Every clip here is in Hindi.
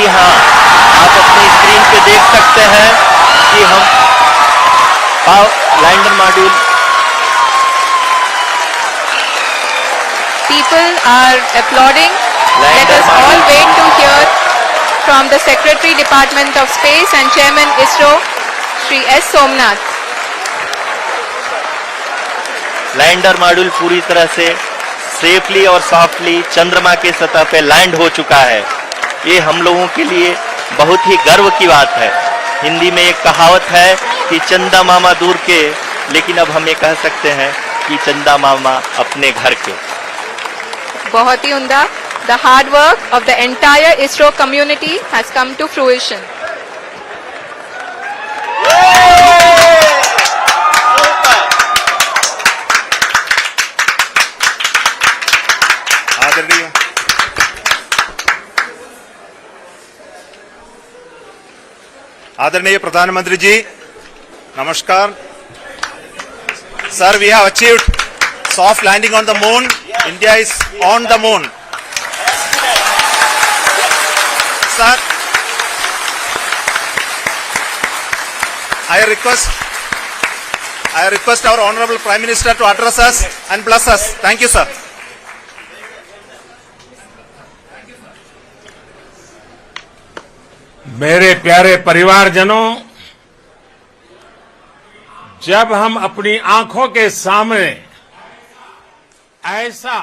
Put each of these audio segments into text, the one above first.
जी हाँ, आप अपनी स्क्रीन पे देख सकते हैं कि हम lander module People are applauding. Let us all wait to hear from the Secretary Department of Space and Chairman ISRO, Shri S. Somnath. Lander module पूरी तरह से सेफली और सॉफ्टली चंद्रमा के सतह पे लैंड हो चुका है। ये हम लोगों के लिए बहुत ही गर्व की बात है। हिंदी में एक कहावत है कि चंदा मामा दूर के, लेकिन अब हम ये कह सकते हैं कि चंदा मामा अपने घर के। बहुत ही उम्दा। The hard work of the entire ISRO community has come to fruition. आदरणीय प्रधानमंत्री जी, नमस्कार। Sir, we have achieved soft landing on the moon. India is on the moon. Sir, I request our Honorable Prime Minister to address us and bless us. Thank you, sir. मेरे प्यारे परिवारजनों, जब हम अपनी आंखों के सामने ऐसा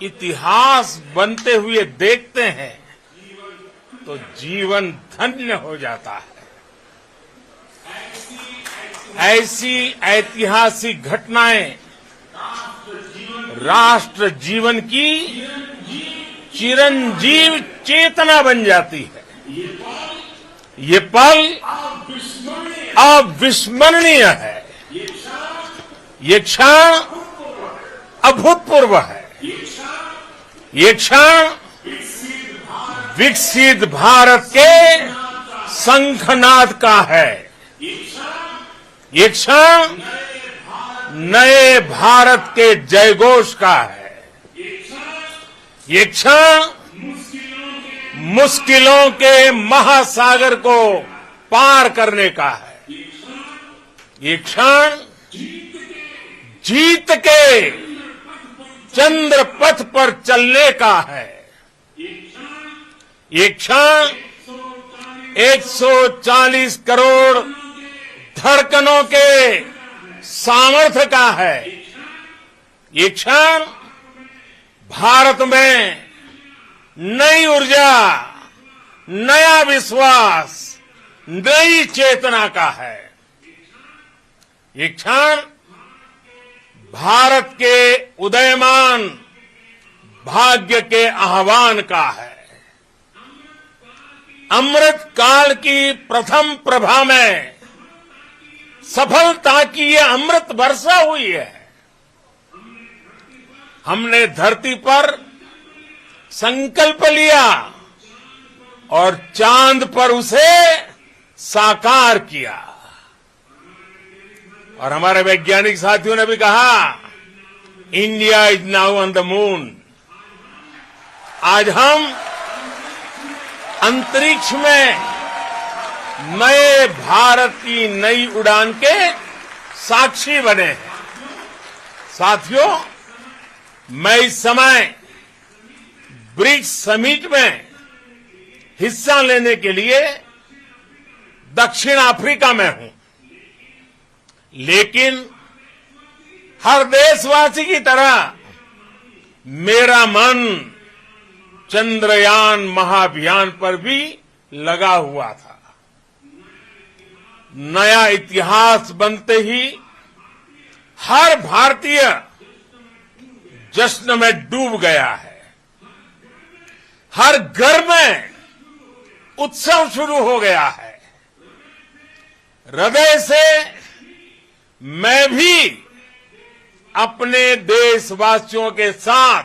इतिहास बनते हुए देखते हैं तो जीवन धन्य हो जाता है। ऐसी ऐतिहासिक घटनाएं राष्ट्र जीवन की चिरंजीव चेतना बन जाती है। ये पल अविस्मरणीय है। ये क्षण अभूतपूर्व है। ये क्षण विकसित भारत के शंखनाद का है। ये क्षण नए भारत के जयघोष का है। ये क्षण मुश्किलों के महासागर को पार करने का है। ये क्षण जीत के चंद्र पथ पर चलने का है। ये क्षण 140 करोड़ धड़कनों के सामर्थ्य का है। ये क्षण भारत में नई ऊर्जा, नया विश्वास, नई चेतना का है। ये क्षण भारत के उदयमान भाग्य के आह्वान का है। अमृत काल की प्रथम प्रभा में सफलता की ये अमृत वर्षा हुई है। हमने धरती पर संकल्प लिया और चांद पर उसे साकार किया। और हमारे वैज्ञानिक साथियों ने भी कहा, India is now on the moon. आज हम अंतरिक्ष में नए भारत की नई उड़ान के साक्षी बने हैं। साथियों, मैं इस समय ब्रिक्स समिट में हिस्सा लेने के लिए दक्षिण अफ्रीका में हूं, लेकिन हर देशवासी की तरह मेरा मन चंद्रयान महाअभियान पर भी लगा हुआ था। नया इतिहास बनते ही हर भारतीय जश्न में डूब गया है। हर घर में उत्सव शुरू हो गया है। हृदय से मैं भी अपने देशवासियों के साथ,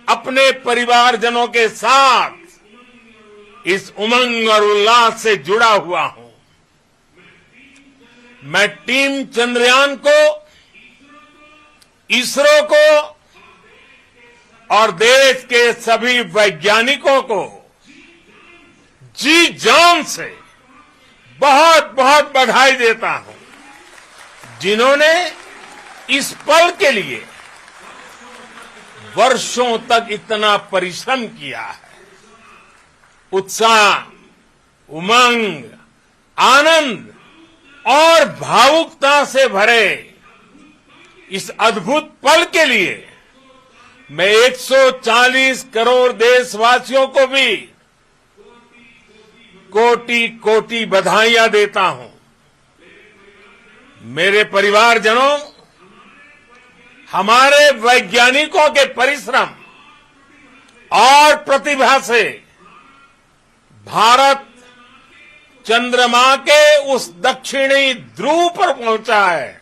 अपने परिवारजनों के साथ इस उमंग और उल्लास से जुड़ा हुआ हूं। मैं टीम चंद्रयान को, इसरो को और देश के सभी वैज्ञानिकों को जी जान से बहुत बहुत बधाई देता हूं, जिन्होंने इस पल के लिए वर्षों तक इतना परिश्रम किया है। उत्साह, उमंग, आनंद और भावुकता से भरे इस अद्भुत पल के लिए मैं 140 करोड़ देशवासियों को भी कोटि कोटि बधाइयां देता हूं। मेरे परिवारजनों, हमारे वैज्ञानिकों के परिश्रम और प्रतिभा से भारत चंद्रमा के उस दक्षिणी ध्रुव पर पहुंचा है,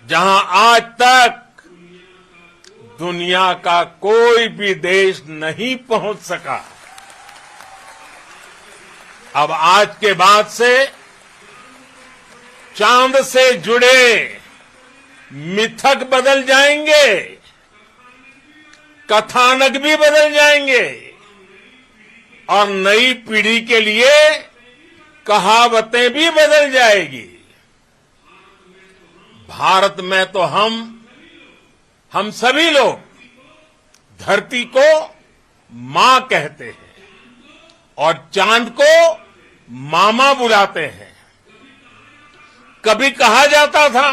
जहां आज तक दुनिया का कोई भी देश नहीं पहुंच सका। अब आज के बाद से चांद से जुड़े मिथक बदल जाएंगे, कथानक भी बदल जाएंगे और नई पीढ़ी के लिए कहावतें भी बदल जाएगी। भारत में तो हम सभी लोग धरती को मां कहते हैं और चांद को मामा बुलाते हैं। कभी कहा जाता था,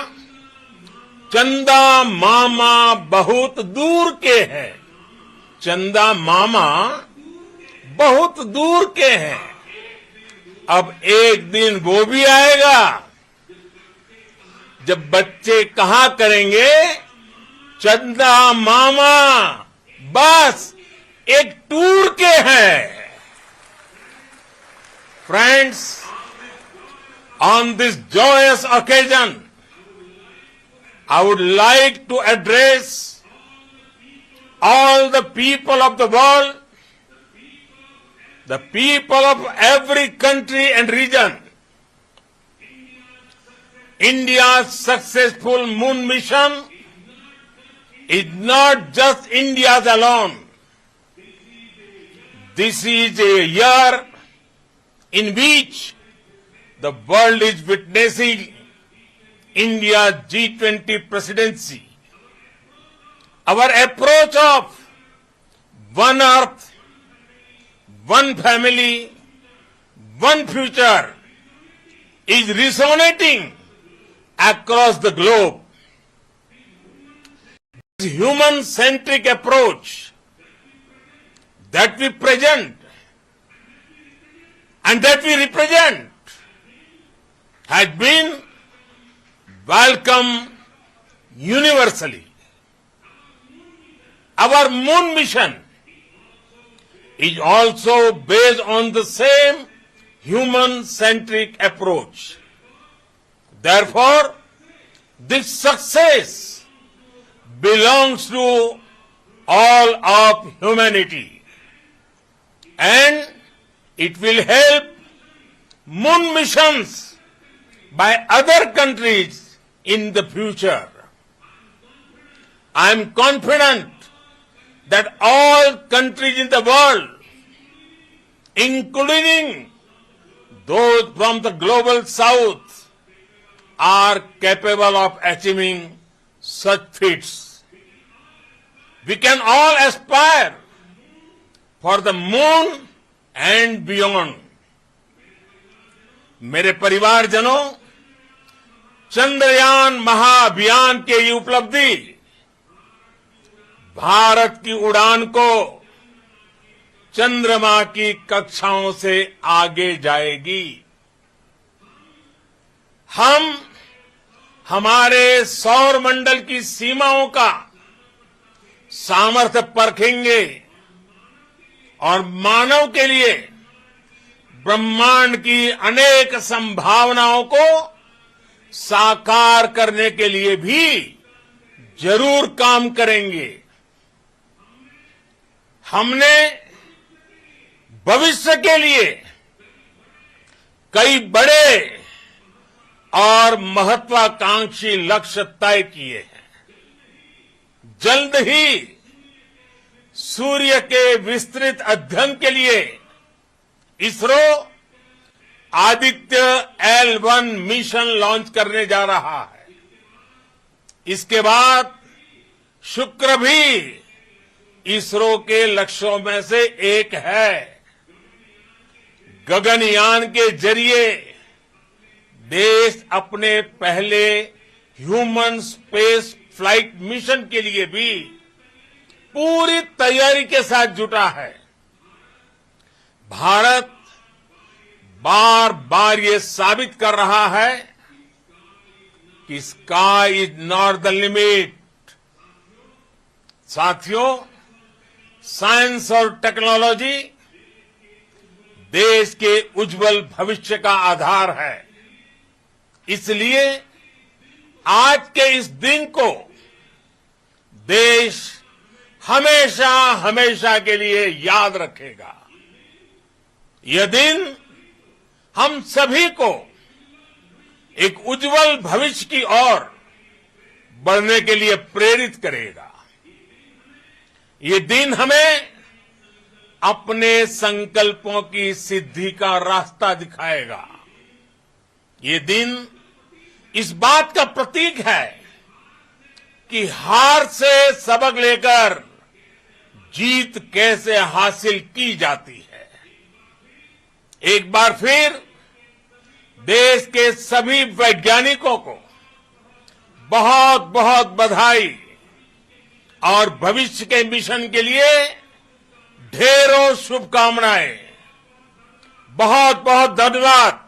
चंदा मामा बहुत दूर के हैं। चंदा मामा बहुत दूर के हैं। अब एक दिन वो भी आएगा जब बच्चे कहा करेंगे, चंदा मामा बस एक टूर के हैं। Friends, on this joyous occasion, I would like to address all the people of the world, the people of every country and region. India's successful moon mission is not just India's alone. This is a year in which the world is witnessing India's G20 presidency. Our approach of one earth, one family, one future is resonating across the globe. This human-centric approach that we present and that we represent has been welcomed universally. Our moon mission is also based on the same human-centric approach. Therefore, this success belongs to all of humanity, and it will help moon missions by other countries in the future. I am confident that all countries in the world, including those from the global south, are capable of achieving such feats. We can all aspire for the moon and beyond. मेरे परिवारजनों, चंद्रयान महाअभियान की ये उपलब्धि भारत की उड़ान को चंद्रमा की कक्षाओं से आगे जाएगी। हम हमारे सौर मंडल की सीमाओं का सामर्थ्य परखेंगे और मानव के लिए ब्रह्मांड की अनेक संभावनाओं को साकार करने के लिए भी जरूर काम करेंगे। हमने भविष्य के लिए कई बड़े और महत्वाकांक्षी लक्ष्य तय किए हैं। जल्द ही सूर्य के विस्तृत अध्ययन के लिए ISRO Aditya L1 mission launch करने जा रहा है। इसके बाद शुक्र भी इसरो के लक्ष्यों में से एक है। गगनयान के जरिए देश अपने पहले ह्यूमन स्पेस फ्लाइट मिशन के लिए भी पूरी तैयारी के साथ जुटा है। भारत बार बार ये साबित कर रहा है कि sky is not the limit. साथियों, साइंस और टेक्नोलॉजी देश के उज्जवल भविष्य का आधार है। इसलिए आज के इस दिन को देश हमेशा हमेशा के लिए याद रखेगा। यह दिन हम सभी को एक उज्जवल भविष्य की ओर बढ़ने के लिए प्रेरित करेगा। ये दिन हमें अपने संकल्पों की सिद्धि का रास्ता दिखाएगा। ये दिन इस बात का प्रतीक है कि हार से सबक लेकर जीत कैसे हासिल की जाती है। एक बार फिर देश के सभी वैज्ञानिकों को बहुत बहुत बधाई और भविष्य के मिशन के लिए ढेरों शुभकामनाएं। बहुत बहुत धन्यवाद।